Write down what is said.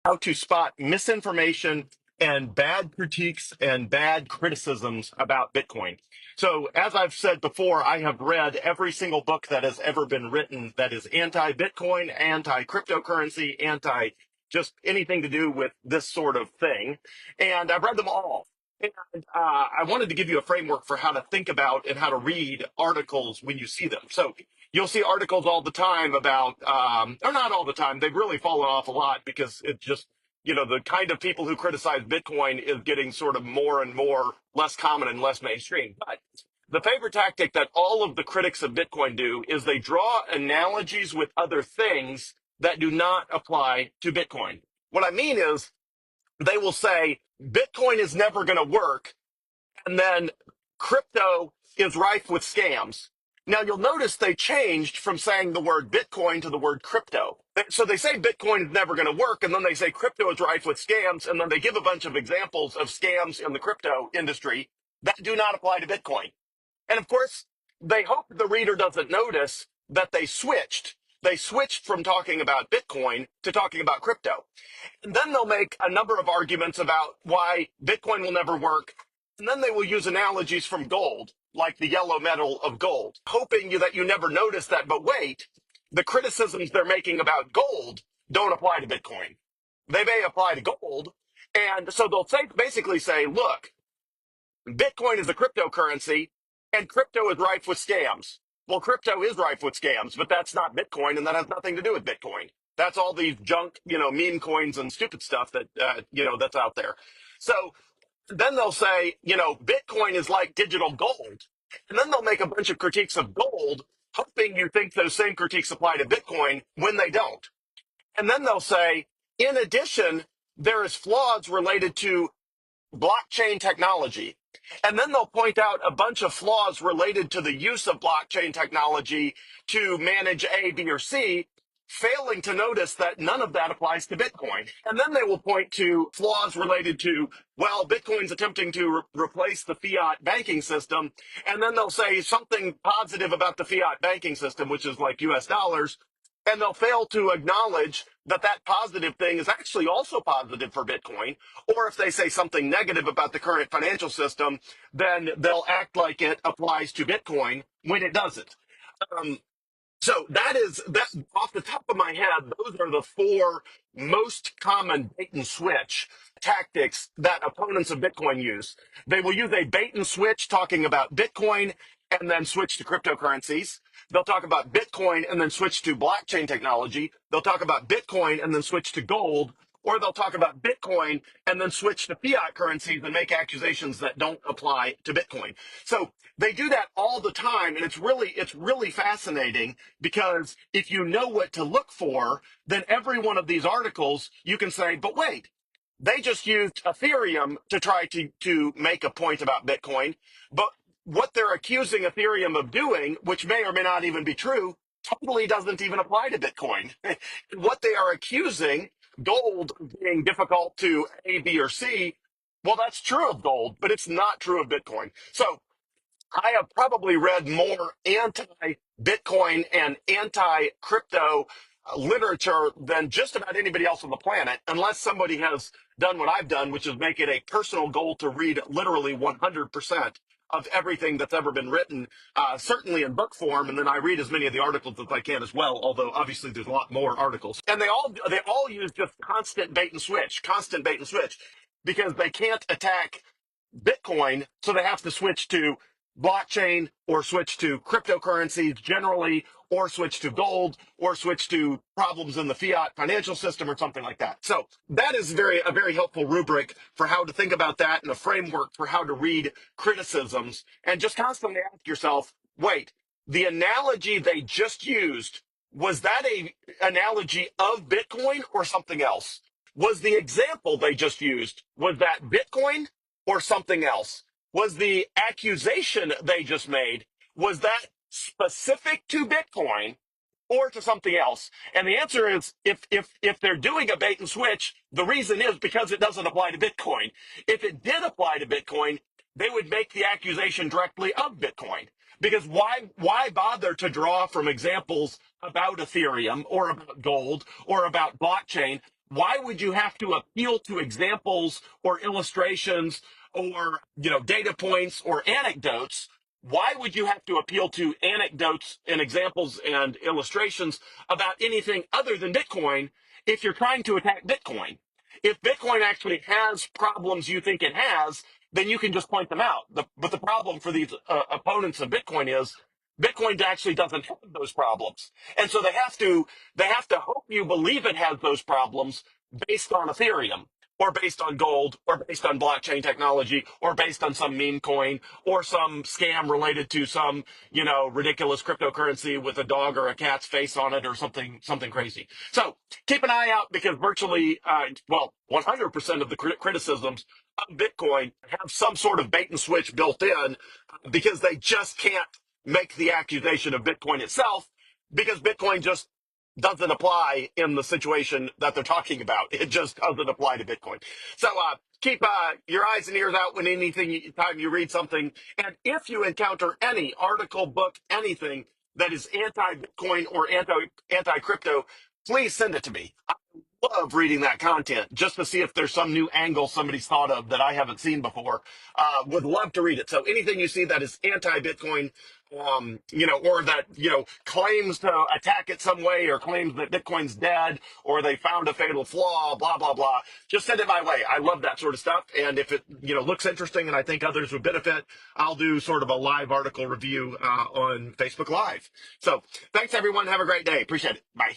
How to spot misinformation and bad critiques and bad criticisms about Bitcoin. So, as I've said before, I have read every single book that has ever been written that is anti Bitcoin, anti cryptocurrency, anti just anything to do with this sort of thing. And I've read them all. And I wanted to give you a framework for how to think about and how to read articles when you see them. So, you'll see articles all the time about, or not all the time, they've really fallen off a lot because it just, the kind of people who criticize Bitcoin is getting sort of more and more less common and less mainstream. But the favorite tactic that all of the critics of Bitcoin do is they draw analogies with other things that do not apply to Bitcoin. What I mean is they will say, Bitcoin is never going to work, and then crypto is rife with scams. Now you'll notice they changed from saying the word Bitcoin to the word crypto. So they say Bitcoin is never going to work, and then they say crypto is rife with scams, and then they give a bunch of examples of scams in the crypto industry that do not apply to Bitcoin. And of course, they hope the reader doesn't notice that they switched. They switched from talking about Bitcoin to talking about crypto. And then they'll make a number of arguments about why Bitcoin will never work. And then they will use analogies from gold, like the yellow metal of gold, hoping that you never notice that. But wait, the criticisms they're making about gold don't apply to Bitcoin. They may apply to gold. And so they'll basically say, look, Bitcoin is a cryptocurrency, and crypto is rife with scams. Well, crypto is rife with scams, but that's not Bitcoin, and that has nothing to do with Bitcoin. That's all these junk, meme coins and stupid stuff that, that's out there. So then they'll say, Bitcoin is like digital gold. And then they'll make a bunch of critiques of gold, hoping you think those same critiques apply to Bitcoin when they don't. And then they'll say, in addition, there is flaws related to blockchain technology. And then they'll point out a bunch of flaws related to the use of blockchain technology to manage A, B, or C, failing to notice that none of that applies to Bitcoin. And then they will point to flaws related to, well, Bitcoin's attempting to replace the fiat banking system. And then they'll say something positive about the fiat banking system, which is like US dollars. And they'll fail to acknowledge that that positive thing is actually also positive for Bitcoin. Or if they say something negative about the current financial system, then they'll act like it applies to Bitcoin when it doesn't. Um, so that off the top of my head, those are the four most common bait and switch tactics that opponents of Bitcoin use. They will use a bait and switch talking about Bitcoin and then switch to cryptocurrencies. They'll talk about Bitcoin and then switch to blockchain technology. They'll talk about Bitcoin and then switch to gold, or they'll talk about Bitcoin and then switch to fiat currencies and make accusations that don't apply to Bitcoin. So they do that all the time, and it's really fascinating because if you know what to look for, then every one of these articles you can say, but wait, they just used Ethereum to try to make a point about Bitcoin, but what they're accusing Ethereum of doing, which may or may not even be true, totally doesn't even apply to Bitcoin. What they are accusing, gold being difficult to A, B, or C, well, that's true of gold, but it's not true of Bitcoin. So I have probably read more anti-Bitcoin and anti-crypto literature than just about anybody else on the planet, unless somebody has done what I've done, which is make it a personal goal to read literally 100% of everything that's ever been written, certainly in book form, and then I read as many of the articles as I can as well, although obviously there's a lot more articles. And they all use just constant bait and switch, because they can't attack Bitcoin, so they have to switch to blockchain or switch to cryptocurrencies generally, or switch to gold, or switch to problems in the fiat financial system or something like that. So that is a very helpful rubric for how to think about that and a framework for how to read criticisms, and just constantly ask yourself, wait, the analogy they just used, was that a analogy of Bitcoin or something else? Was the example they just used, was that Bitcoin or something else? Was the accusation they just made, was that specific to Bitcoin or to something else? And the answer is, if they're doing a bait and switch, the reason is because it doesn't apply to Bitcoin. If it did apply to Bitcoin, they would make the accusation directly of Bitcoin. Because why bother to draw from examples about Ethereum or about gold or about blockchain? Why would you have to appeal to examples or illustrations or, data points or anecdotes? Why would you have to appeal to anecdotes and examples and illustrations about anything other than Bitcoin if you're trying to attack Bitcoin? If Bitcoin actually has problems you think it has, then you can just point them out. But the problem for these opponents of Bitcoin is Bitcoin actually doesn't have those problems. And so they have to hope you believe it has those problems based on Ethereum or based on gold or based on blockchain technology or based on some meme coin or some scam related to some, ridiculous cryptocurrency with a dog or a cat's face on it or something crazy. So keep an eye out because virtually, 100% of the criticisms of Bitcoin have some sort of bait and switch built in because they just can't make the accusation of Bitcoin itself because Bitcoin just doesn't apply in the situation that they're talking about. It just doesn't apply to Bitcoin. So keep your eyes and ears out when time you read something. And if you encounter any article, book, anything that is anti-Bitcoin or anti-crypto, please send it to me. I love reading that content just to see if there's some new angle somebody's thought of that I haven't seen before. Would love to read it. So anything you see that is anti-Bitcoin, or that, claims to attack it some way or claims that Bitcoin's dead or they found a fatal flaw, blah, blah, blah, just send it my way. I love that sort of stuff. And if it, looks interesting and I think others would benefit, I'll do sort of a live article review on Facebook Live. So thanks, everyone. Have a great day. Appreciate it. Bye.